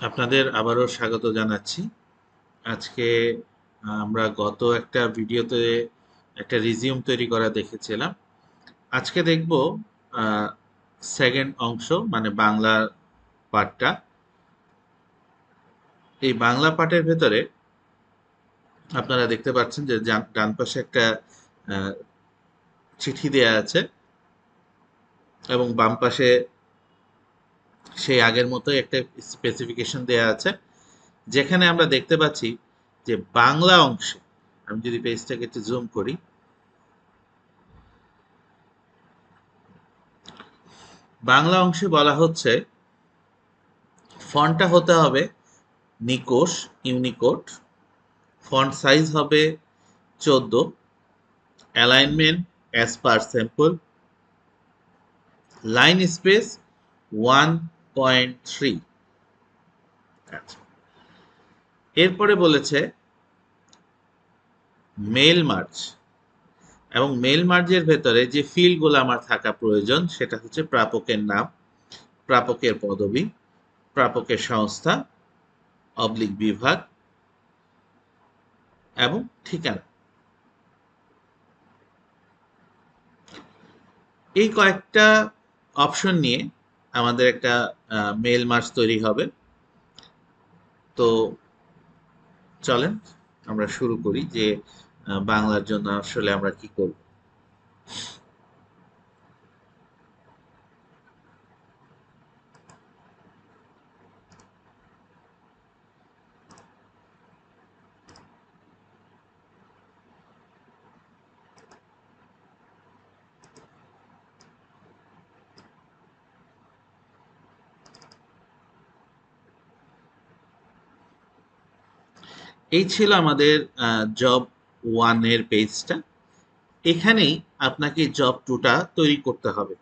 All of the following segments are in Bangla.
আপনাদের আবারও স্বাগত জানাচ্ছি। আজকে আমরা গত একটা ভিডিওতে একটা রিজিউম তৈরি করা দেখেছিলাম। আজকে দেখব সেকেন্ড অংশ, মানে বাংলা পার্টটা। এই বাংলা পার্টের ভেতরে আপনারা দেখতে পাচ্ছেন যে ডান পাশে একটা আহ, চিঠি দেয়া আছে এবং বাম পাশে সেই আগের মতোই একটা স্পেসিফিকেশন দেয়া আছে, যেখানে আমরা দেখতে পাচ্ছি যে বাংলা অংশে, আমি যদি পেজটাকে একটু জুম করি, বাংলা অংশে বলা হচ্ছে ফন্টটা হতে হবে নিকোশ ইউনিকোড, ফন্ট সাইজ হবে 14, alignment as per sample, line space 1.3। আচ্ছা, এরপরে বলেছে মেল মার্জ, এবং মেল মার্জের ভেতরে যে ফিল্ডগুলো আমার থাকা প্রয়োজন সেটা হচ্ছে প্রাপকের নাম, প্রাপকের পদবি, প্রাপকের সংস্থা অবলিক বিভাগ এবং ঠিকানা। এই কয়েকটা অপশন নিয়ে আমাদের একটা মেল মার্জ তৈরি হবে। তো চলেন আমরা শুরু করি যে বাংলার জন্য আসলে আমরা কি করব। এই ছিল আমাদের জব ওয়ানের পেজটা। এখানেই আপনাকে জব টুটা তৈরি করতে হবে,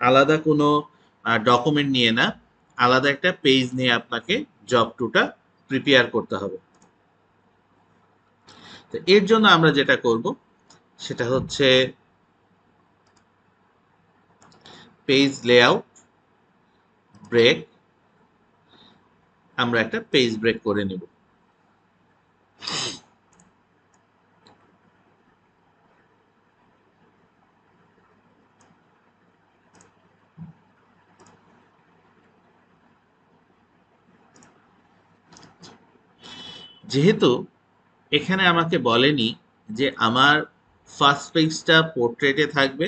আলাদা কোনো ডকুমেন্ট নিয়ে না, আলাদা একটা পেজ নিয়ে আপনাকে জব টুটা প্রিপেয়ার করতে হবে। তো এর জন্য আমরা যেটা করব সেটা হচ্ছে পেজ লেআউট ব্রেক, আমরা একটা পেজ ব্রেক করে নেব। যেহেতু এখানে আমাকে বলেনি যে আমার ফার্স্ট পেজটা পোর্ট্রেটে থাকবে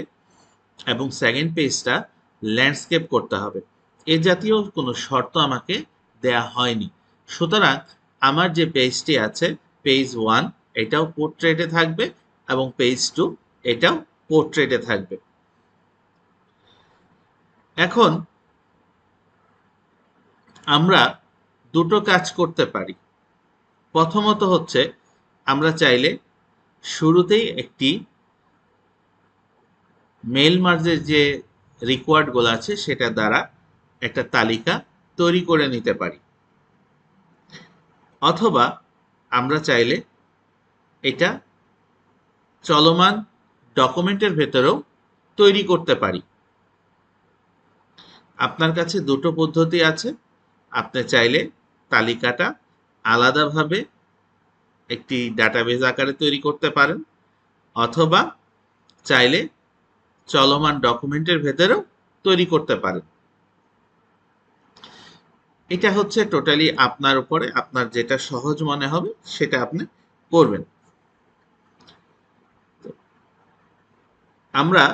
এবং সেকেন্ড পেজটা ল্যান্ডস্কেপ করতে হবে, এ জাতীয় কোনো শর্ত আমাকে দেয়া হয়নি। সুতরাং আমার যে পেজটি আছে, পেজ ওয়ান, এটাও পোর্ট্রেটে থাকবে এবং পেজ টু, এটাও পোর্ট্রেটে থাকবে। এখন আমরা দুটো কাজ করতে পারি। প্রথমত হচ্ছে আমরা চাইলে শুরুতেই একটি মেল মার্জের যে রিকোয়ার্ডগুলো আছে সেটা দ্বারা একটা তালিকা তৈরি করে নিতে পারি, অথবা আমরা চাইলে এটা চলমান ডকুমেন্টের ভেতরেও তৈরি করতে পারি। আপনার কাছে দুটো পদ্ধতি আছে। আপনি চাইলে তালিকাটা আলাদাভাবে একটি ডাটাবেজ আকারে তৈরি করতে পারেন, অথবা চাইলে চলমান ডকুমেন্টের ভেতরেও তৈরি করতে পারেন। এটা হচ্ছে টোটালি আপনার উপরে, আপনার যেটা সহজ মনে হবে সেটা আপনি করবেন। আমরা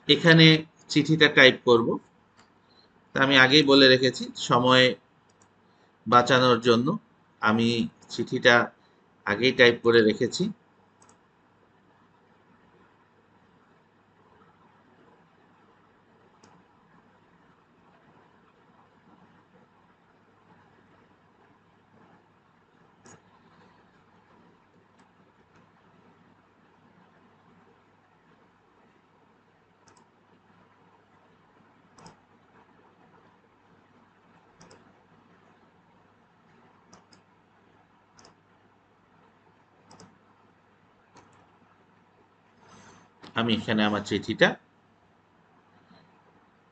এখানে চিঠিটা টাইপ করব। তা আমি আগেই বলে রেখেছি, সময় বাঁচানোর জন্য আমি চিঠিটা আগেই টাইপ করে রেখেছি। আমি এখানে আমার চিঠিটা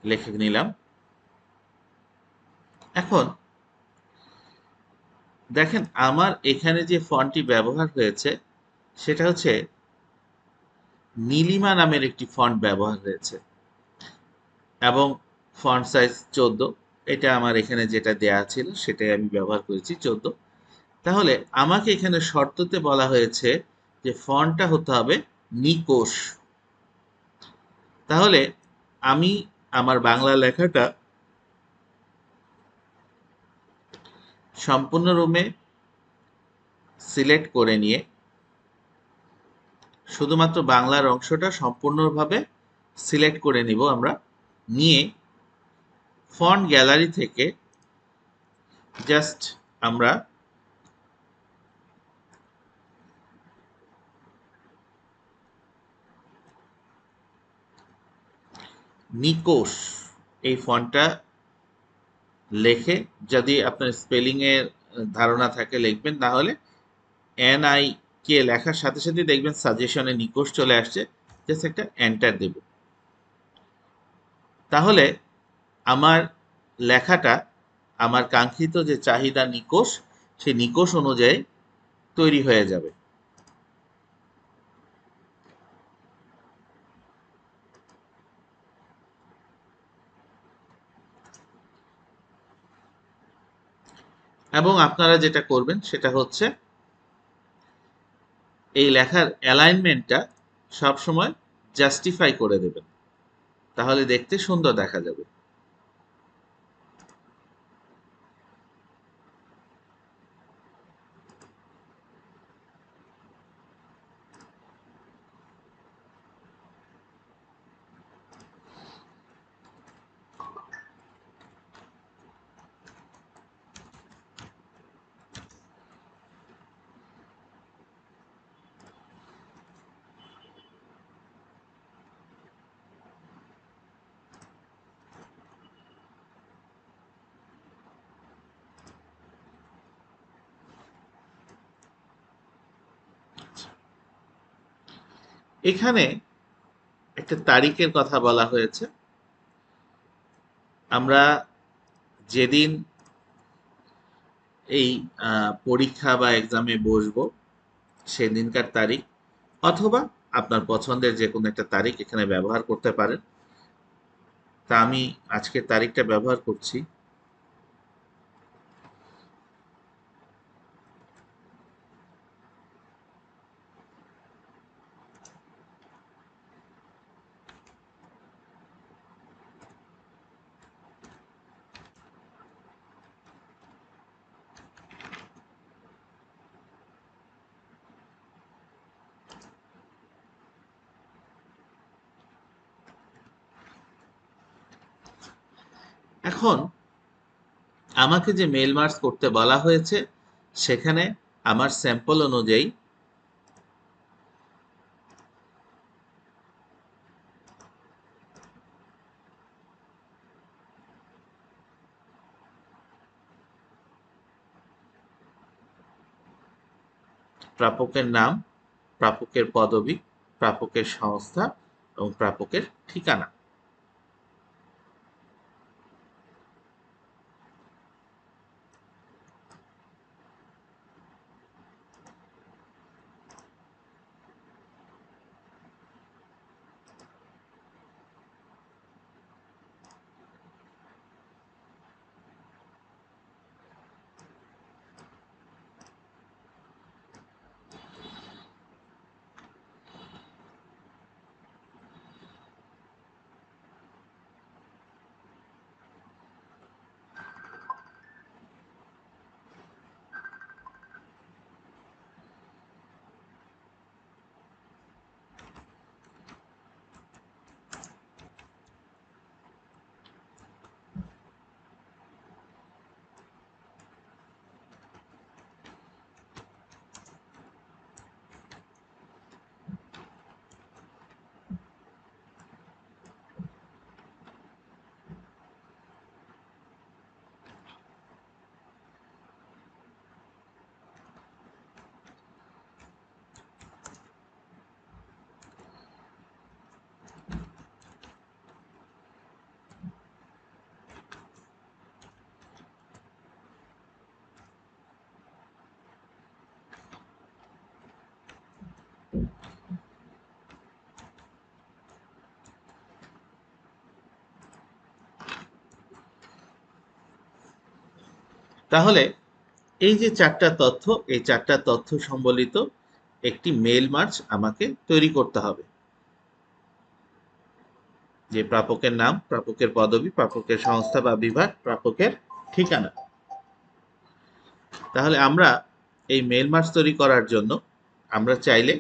লিখে নিলাম। এখন দেখেন আমার এখানে যে ফন্টটি ব্যবহার হয়েছে সেটা হচ্ছে নীলিমা নামের একটি ফন্ট ব্যবহার হয়েছে এবং ফন্ট সাইজ 14। এটা আমার এখানে যেটা দেয়া ছিল সেটাই আমি ব্যবহার করেছি 14। তাহলে আমাকে এখানে শর্ততে বলা হয়েছে যে ফন্টটা হতে হবে নিকোষ। তাহলে আমি আমার বাংলা লেখাটা সম্পূর্ণ রুমে সিলেক্ট করে নিয়ে শুধুমাত্র বাংলার অংশটা সম্পূর্ণভাবে সিলেক্ট করে নিব আমরা। নিয়ে ফন্ট গ্যালারি থেকে জাস্ট আমরা নিকোষ এই ফন্টটা লেখে, যদি আপনার স্পেলিং এর ধারণা থাকে লিখবেন, না হলে NIK লেখার সাথে সাথে দেখবেন সাজেশনে নিকোষ চলে আসছে, জাস্ট একটা এন্টার দেব। তাহলে আমার লেখাটা আমার কাঙ্ক্ষিত যে চাহিদা নিকোষ, সেই নিকোষ অনুযায়ী তৈরি হয়ে যাবে। এবং আপনারা যেটা করবেন সেটা হচ্ছে এই লেখার অ্যালাইনমেন্টটা সবসময় জাস্টিফাই করে দেবেন, তাহলে দেখতে সুন্দর দেখা যাবে। এখানে একটা তারিখের কথা বলা হয়েছে। আমরা যেদিন এই পরীক্ষা বা এক্সামে বসবো সেদিনকার তারিখ, অথবা আপনার পছন্দের যে কোনো একটা তারিখ এখানে ব্যবহার করতে পারেন। তা আমি আজকের তারিখটা ব্যবহার করছি। এখন আমাকে যে মেল মার্কস করতে বলা হয়েছে সেখানে আমার স্যাম্পল অনুযায়ী প্রাপকের নাম, প্রাপকের পদবি, প্রাপকের সংস্থা এবং প্রাপকের ঠিকানা। তাহলে এই যে চারটা তথ্য, এই চারটা তথ্য সম্বলিত একটি মেল মার্জ আমাকে তৈরি করতে হবে। যে প্রাপকের নাম, প্রাপকের পদবি, প্রাপকের সংস্থা বা বিভাগ, প্রাপকের ঠিকানা। তাহলে আমরা এই মেল মার্জ তৈরি করার জন্য আমরা চাইলে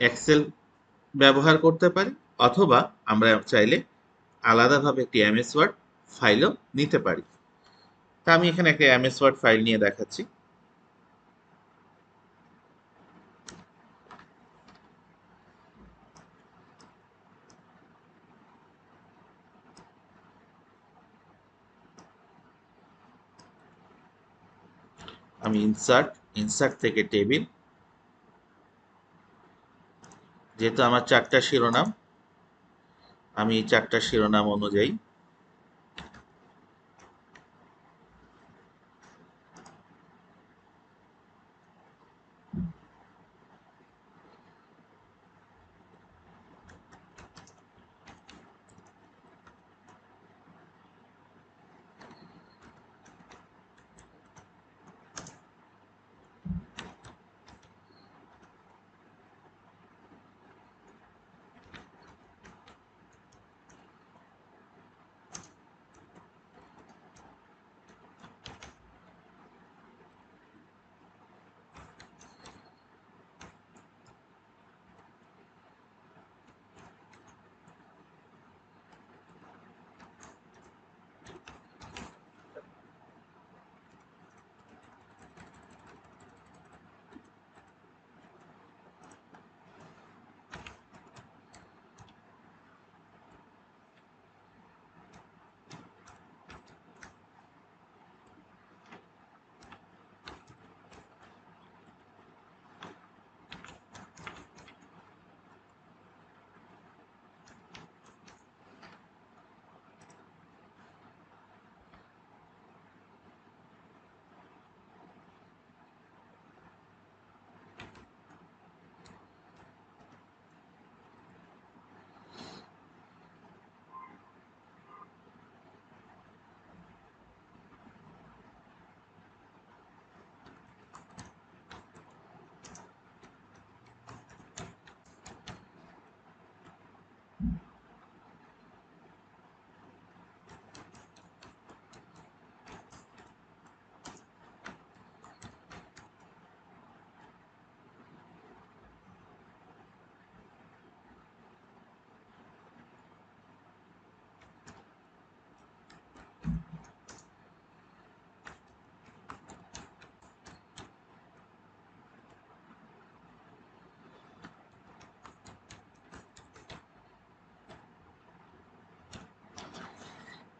এক্সেল ব্যবহার করতে পারি, অথবা আমরা চাইলে আলাদাভাবে একটি এমএস ওয়ার্ড ফাইলও নিতে পারি। তা আমি এখানে একটা এমএস ওয়ার্ড ফাইল নিয়ে দেখাচ্ছি। আমি ইনসার্ট থেকে টেবিল, যেহেতু আমার চারটা শিরোনাম, আমি এই চারটা শিরোনাম অনুযায়ী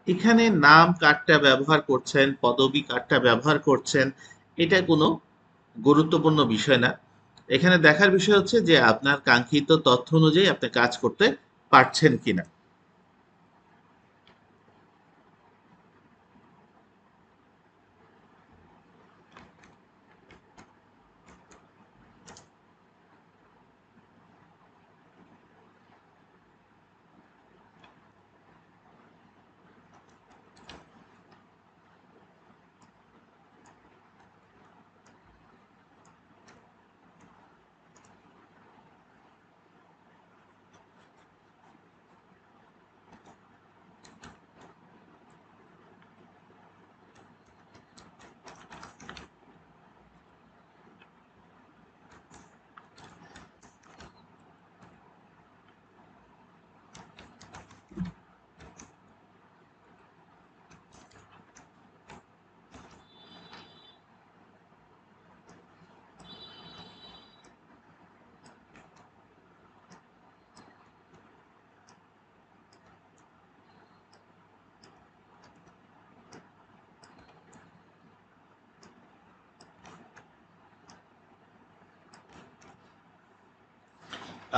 এখানে নাম কার্ডটা ব্যবহার করছেন, পদবি কার্ডটা ব্যবহার করছেন, এটা কোনো গুরুত্বপূর্ণ বিষয় না। এখানে দেখার বিষয় হচ্ছে যে আপনার কাঙ্ক্ষিত তথ্য অনুযায়ী আপনি কাজ করতে পারছেন কিনা।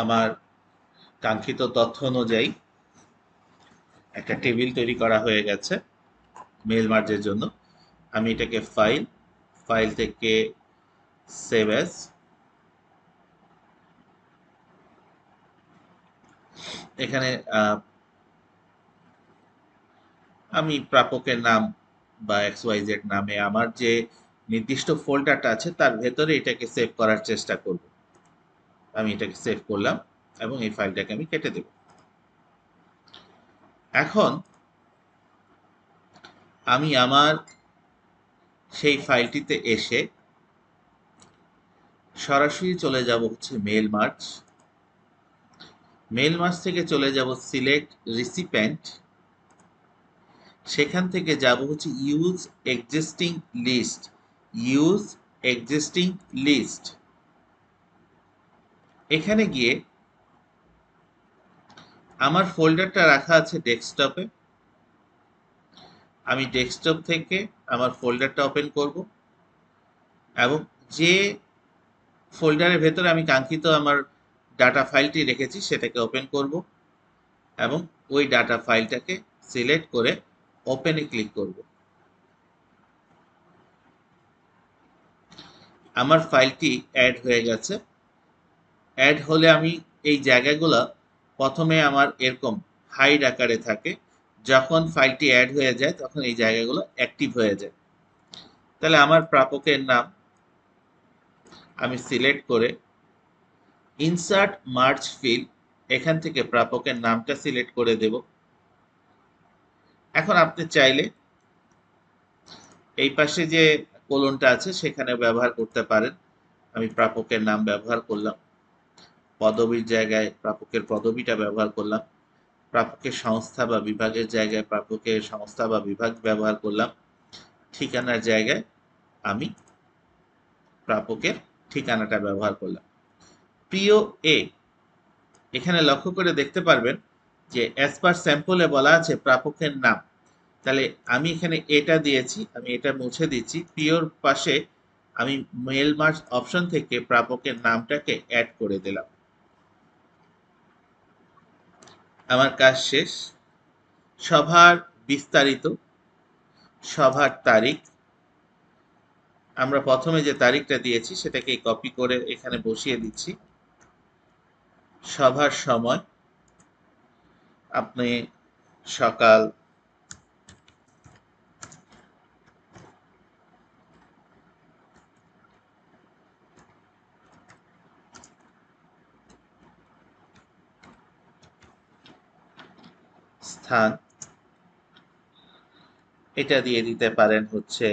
আমার কাঙ্ক্ষিত তথ্য অনুযায়ী একটা টেবিল তৈরি করা হয়ে গেছে মেল মার্জের জন্য। আমি এটাকে ফাইল থেকে সেভ অ্যাজ, এখানে আমি প্রাপকের নাম বা XYZ নামে আমার যে নির্দিষ্ট ফোল্ডারটা আছে তার ভেতরে এটাকে সেভ করার চেষ্টা করব। আমি এটাকে সেভ করলাম এবং এই ফাইলটাকে আমি কেটে দেব। এখন আমি আমার সেই ফাইলটিতে এসে সরাসরি চলে যাব হচ্ছে মেল মার্জ। মেল মার্জ থেকে চলে যাব সিলেক্ট রিসিপিয়েন্ট, সেখান থেকে যাব হচ্ছে use existing list. Use existing list এখানে গিয়ে আমার ফোল্ডারটা রাখা আছে ডেস্কটপে। আমি ডেস্কটপ থেকে আমার ফোল্ডারটা ওপেন করব এবং যে ফোল্ডারের ভেতরে আমি কাঙ্ক্ষিত আমার ডাটা ফাইলটি রেখেছি সেটাকে ওপেন করব এবং ওই ডাটা ফাইলটাকে সিলেক্ট করে ওপেনে ক্লিক করব। আমার ফাইলটি অ্যাড হয়ে গেছে। অ্যাড হলে আমি এই জায়গাগুলো প্রথমে আমার এরকম হাইড আকারে থাকে, যখন ফাইলটি অ্যাড হয়ে যায় তখন এই জায়গাগুলো অ্যাক্টিভ হয়ে যায়। তাহলে আমার প্রাপকের নাম আমি সিলেক্ট করে ইনসার্ট মার্জ ফিল, এখান থেকে প্রাপকের নামটা সিলেক্ট করে দেব। এখন আপনি চাইলে এই পাশে যে কোলনটা আছে সেখানে ব্যবহার করতে পারেন। আমি প্রাপকের নাম ব্যবহার করলাম, পদবীর জায়গায় প্রাপকের পদবীটা ব্যবহার করলাম, প্রাপকের সংস্থা বা বিভাগের জায়গায় প্রাপকের সংস্থা বা বিভাগ ব্যবহার করলাম, ঠিকানার জায়গায় আমি প্রাপকের ঠিকানাটা ব্যবহার করলাম। প্রিয় এ, এখানে লক্ষ্য করে দেখতে পারবেন যে অ্যাজ পার স্যাম্পলে বলা আছে প্রাপকের নাম, তাহলে আমি এখানে এটা দিয়েছি, আমি এটা মুছে দিচ্ছি। প্রিয়র পাশে আমি মেল মার্জ অপশন থেকে প্রাপকের নামটাকে অ্যাড করে দিলাম। আমার কাজ শেষ। সভার বিস্তারিত, সভার তারিখ, আমরা প্রথমে যে তারিখটা দিয়েছি সেটাকে কপি করে এখানে বসিয়ে দিচ্ছি। সভার সময় আপনি সকাল 9 স্থান এটা দিয়ে দিতে পারেন হচ্ছে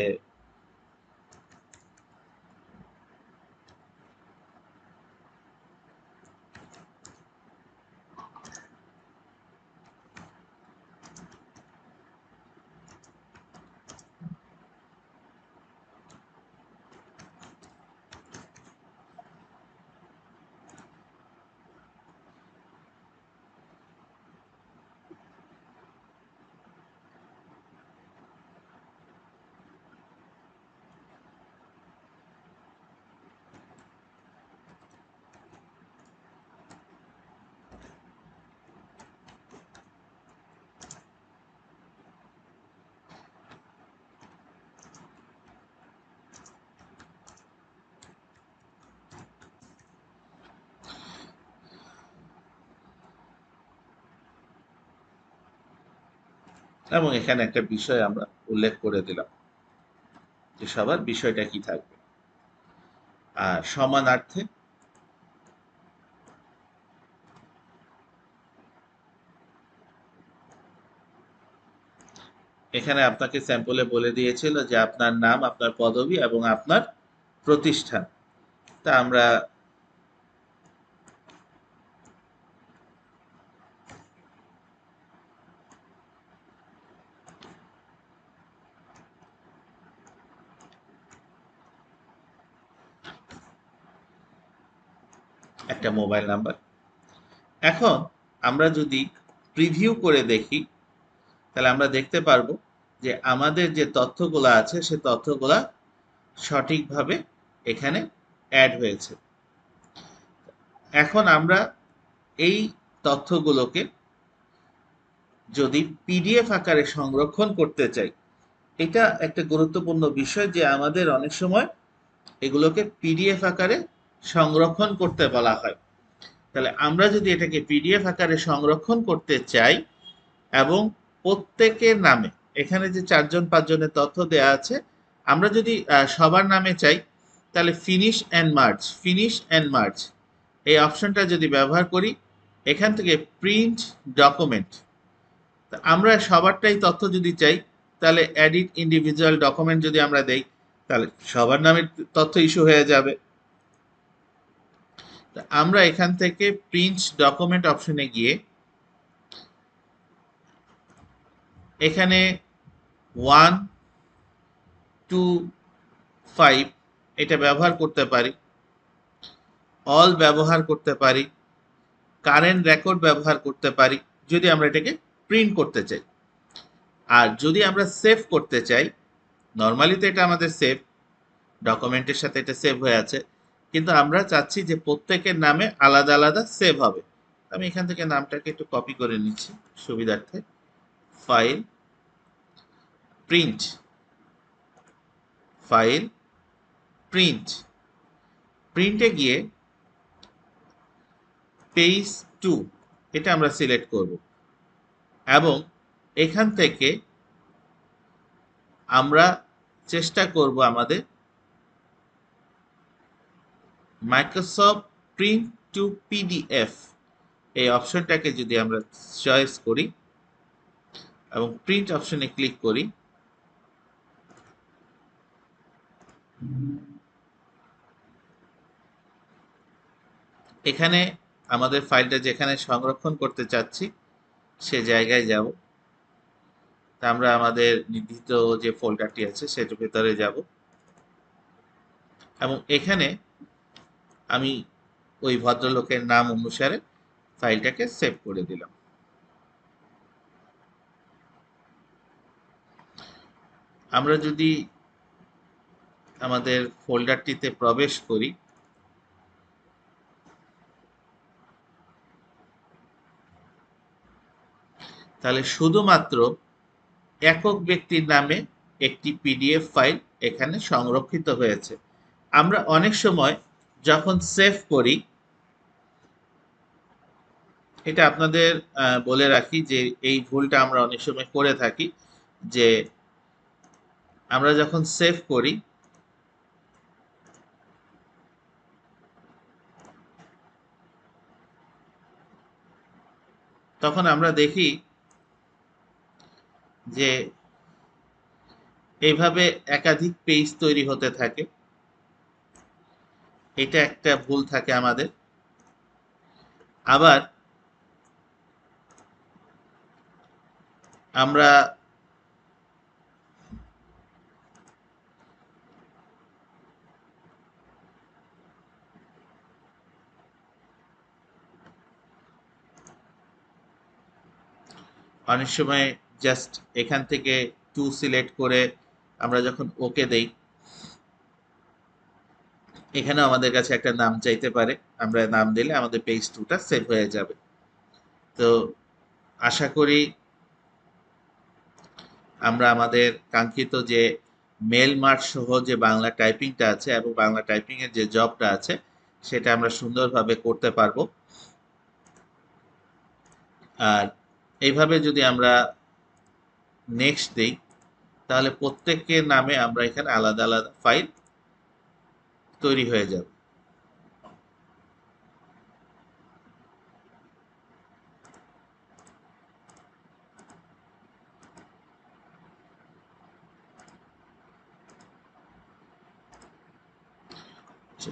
এবং এখানে একটা বিষয় আমরা উল্লেখ করে দিলাম যে সবার বিষয়টা কি থাকবে। আর সমানার্থে এখানে আপনাকে স্যাম্পলে বলে দিয়েছিল যে আপনার নাম, আপনার পদবি এবং আপনার প্রতিষ্ঠান। তা আমরা একটা মোবাইল নাম্বার। এখন আমরা যদি প্রিভিউ করে দেখি তাহলে আমরা দেখতে পারবো যে আমাদের যে তথ্যগুলো আছে সে তথ্যগুলা সঠিকভাবে এখানে অ্যাড হয়েছে। এখন আমরা এই তথ্যগুলোকে যদি পিডিএফ আকারে সংরক্ষণ করতে চাই, এটা একটা গুরুত্বপূর্ণ বিষয় যে আমাদের অনেক সময় এগুলোকে পিডিএফ আকারে সংরক্ষণ করতে বলা হয়। তাহলে আমরা যদি এটাকে পিডিএফ আকারে সংরক্ষণ করতে চাই এবং প্রত্যেকের নামে এখানে যে 4 জন 5 জনের তথ্য দেয়া আছে, আমরা যদি সবার নামে চাই তাহলে ফিনিশ অ্যান্ড মার্জ এই অপশনটা যদি ব্যবহার করি, এখান থেকে প্রিন্ট ডকুমেন্ট, আমরা সবারটাই তথ্য যদি চাই তাহলে এডিট ইন্ডিভিজুয়াল ডকুমেন্ট যদি আমরা দেই তাহলে সবার নামের তথ্য ইস্যু হয়ে যাবে। আমরা এখান থেকে প্রিন্ট ডকুমেন্ট অপশনে গিয়ে এখানে 1 2 5 এটা ব্যবহার করতে পারি, অল ব্যবহার করতে পারি, কারেন্ট রেকর্ড ব্যবহার করতে পারি যদি আমরা এটাকে প্রিন্ট করতে চাই। আর যদি আমরা সেভ করতে চাই, নর্মালি তো এটা আমাদের সেভ ডকুমেন্টের সাথে এটা সেভ হয়ে আছে, কিন্তু আমরা চাচ্ছি যে প্রত্যেকের নামে আলাদা আলাদা সেভ হবে। আমি এখান থেকে নামটাকে একটু কপি করে নিচ্ছি সুবিধার্থে। ফাইল, প্রিন্ট, ফাইল, প্রিন্ট, প্রিন্টে গিয়ে পেজ 2 এটা আমরা সিলেক্ট করব এবং এখান থেকে আমরা চেষ্টা করব আমাদের মাইক্রোসফট প্রিন্ট টু পিডিএফ এই অপশনটাকে যদি আমরা চয়েস করি এবং প্রিন্ট অপশনে ক্লিক করি, এখানে আমাদের ফাইলটা যেখানে সংরক্ষণ করতে চাচ্ছি সে জায়গায় যাব। তা আমরা আমাদের নির্ধারিত যে ফোল্ডারটি আছে সেটার ভেতরে যাব এবং এখানে আমি ওই ভদ্রলোকের নাম অনুসারে ফাইলটাকে সেভ করে দিলাম। আমরা যদি আমাদের ফোল্ডারটিতে প্রবেশ করি, তাহলে শুধুমাত্র একক ব্যক্তির নামে একটি পিডিএফ ফাইল এখানে সংরক্ষিত হয়েছে। আমরা অনেক সময় যখন সেভ করি, এটা আপনাদের বলে রাখি যে এই ভুলটা আমরা অনেক সময় করে থাকি, যে আমরা যখন সেভ করি তখন আমরা দেখি যে এইভাবে একাধিক পেজ তৈরি হতে থাকে। এটা একটা ভুল থাকে আমাদের। আবার আমরা অনেক সময় জাস্ট এখান থেকে 2 সিলেক্ট করে আমরা যখন ওকে দেই, এখানে আমাদের কাছে একটা নাম চাইতে পারে, আমরা নাম দিলে আমাদের পেজ 2টা সেভ হয়ে যাবে। তো আশা করি আমরা আমাদের কাঙ্ক্ষিত যে মেল মার্ক সহ যে বাংলা টাইপিংটা আছে এবং বাংলা টাইপিং এর যে জবটা আছে সেটা আমরা সুন্দরভাবে করতে পারবো। আর এইভাবে যদি আমরা নেক্সট দিই তাহলে প্রত্যেকের নামে আমরা এখানে আলাদা আলাদা ফাইল তৈরি হয়ে যাবে।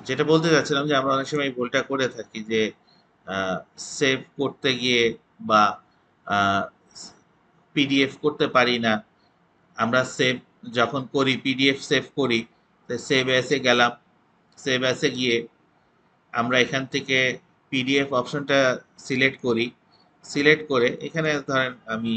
যেটা বলতে চাচ্ছিলাম যে আমরা অনেক সময় এই ভুলটা করে থাকি যে সেভ করতে গিয়ে বা পিডিএফ করতে পারি না। আমরা সেভ যখন করি, পিডিএফ সেভ করি, সেভ অ্যাসে গেলাম, সেভ অ্যাসে গিয়ে আমরা এখান থেকে পিডিএফ অপশনটা সিলেক্ট করি, সিলেক্ট করে এখানে ধরেন আমি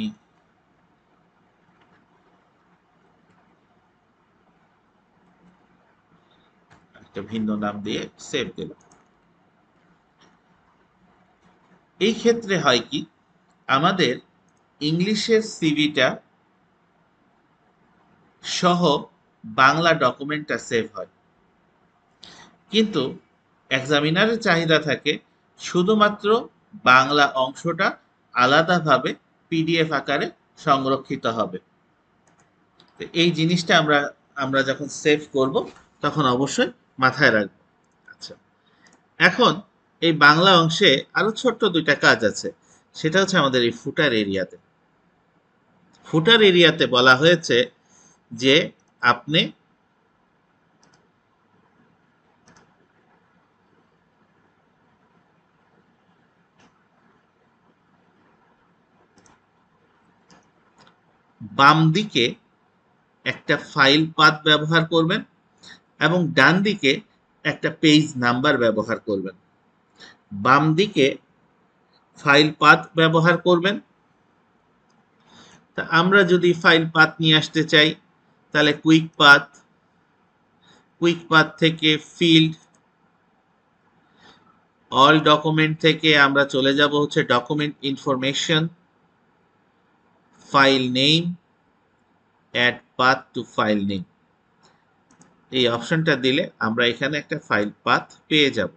একটা ভিন্ন নাম দিয়ে সেভ দিলাম। এই ক্ষেত্রে হয় কি, আমাদের ইংলিশের সিভিটা সহ বাংলা ডকুমেন্টটা সেভ হয়, কিন্তু এক্সামিনারের চাহিদা থাকে শুধুমাত্র বাংলা অংশটা আলাদাভাবে পিডিএফ আকারে সংরক্ষিত হবে। তো এই জিনিসটা আমরা আমরা যখন সেভ করব তখন অবশ্যই মাথায় রাখবো। আচ্ছা, এখন এই বাংলা অংশে আরো ছোট্ট দুইটা কাজ আছে। সেটা হচ্ছে আমাদের এই ফুটার এরিয়াতে। ফুটার এরিয়াতে বলা হয়েছে যে আপনি বাম দিকে একটা ফাইল পাথ ব্যবহার করবেন এবং ডান দিকে একটা পেজ নাম্বার ব্যবহার করবেন। বাম দিকে ফাইল পাথ ব্যবহার করবেন। তা আমরা যদি ফাইল পাথ নিয়ে আসতে চাই তাহলে কুইক পাথ থেকে ফিল্ড অল ডকুমেন্ট থেকে আমরা চলে যাব হচ্ছে document information, file name, add path to file name. এই অপশনটা দিলে আমরা এখানে একটা ফাইল পাথ পেয়ে যাব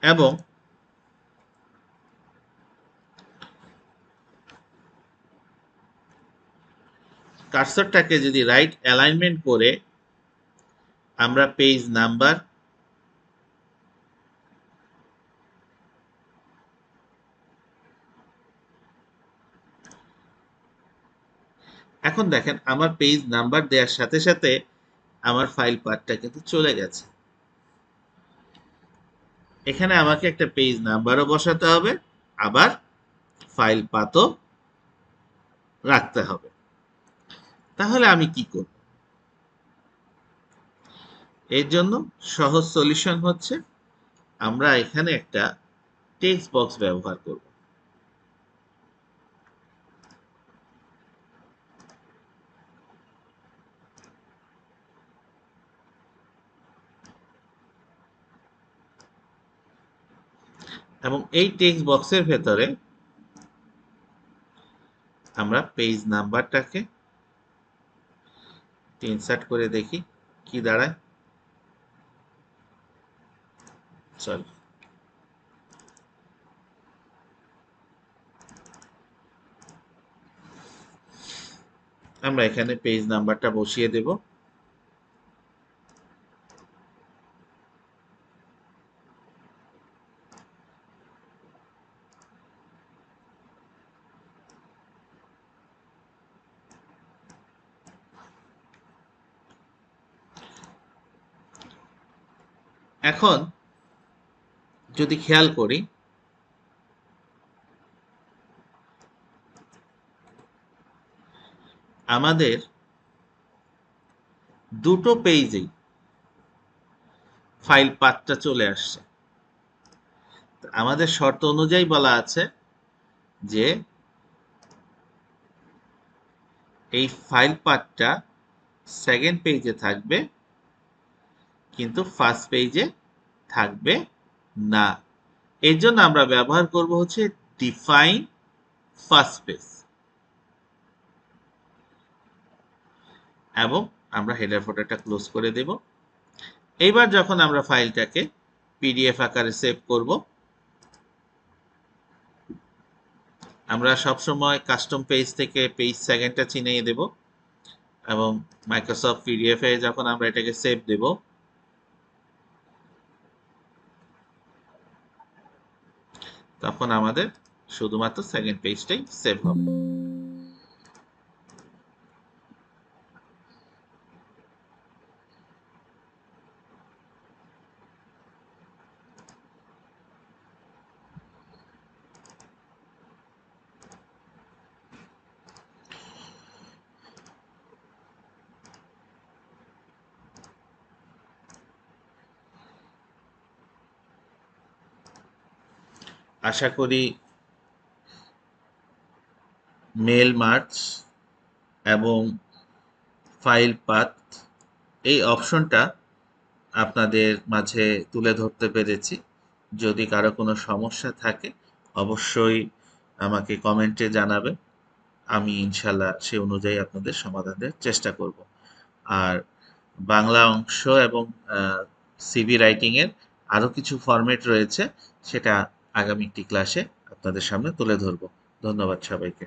এবং কার্সরটাকে যদি রাইট অ্যালাইনমেন্ট করে আমরা পেজ নাম্বার, এখন দেখেন আমার পেজ নাম্বার দেওয়ার সাথে সাথে আমার ফাইল পাথটা কিন্তু চলে গেছে। এখানে আমাকে একটা পেজ নাম্বারও বসাতে হবে, আবার ফাইল পাথও রাখতে হবে। তাহলে আমি কি করব? এর জন্য সহজ সলিউশন হচ্ছে আমরা এখানে একটা টেক্সট বক্স ব্যবহার করব। এবং এই টেক্সট বক্সের ভেতরে আমরা পেজ নাম্বারটাকে ইনসার্ট করে দেখি কি দাঁড়ায়। সরি, আমরা এখানে পেজ নাম্বারটা বসিয়ে দেব। এখন যদি খেয়াল করি আমাদের দুটো পেজেই ফাইল পাথটা চলে আসছে। আমাদের শর্ত অনুযায়ী বলা আছে যে এই ফাইল পাথটা সেকেন্ড পেজে থাকবে কিন্তু ফার্স্ট পেজে থাকবে না। এর জন্য আমরা ব্যবহার করব হচ্ছে ডিফাইন ফার্স্ট পেজ এবং আমরা হেডার ফোল্ডারটা ক্লোজ করে দেব। এইবার যখন আমরা ফাইলটাকে পিডিএফ আকারে সেভ করব, আমরা সবসময় কাস্টম পেজ থেকে পেজ সেকেন্ডটা চিনিয়ে দেব এবং মাইক্রোসফট পিডিএফ এ যখন আমরা এটাকে সেভ দেব তখন আমাদের শুধুমাত্র সেকেন্ড পেজটাই সেভ হবে। আশা করি মেল মার্জ এবং ফাইল পাথ এই অপশনটা আপনাদের মাঝে তুলে ধরতে পেরেছি। যদি কারো কোনো সমস্যা থাকে অবশ্যই আমাকে কমেন্টে জানাবেন, আমি ইনশাল্লাহ সে অনুযায়ী আপনাদের সমাধানের চেষ্টা করব। আর বাংলা অংশ এবং সিভি রাইটিংয়ের আরও কিছু ফরম্যাট রয়েছে, সেটা আগামী একটি ক্লাসে আপনাদের সামনে তুলে ধরব। ধন্যবাদ সবাইকে।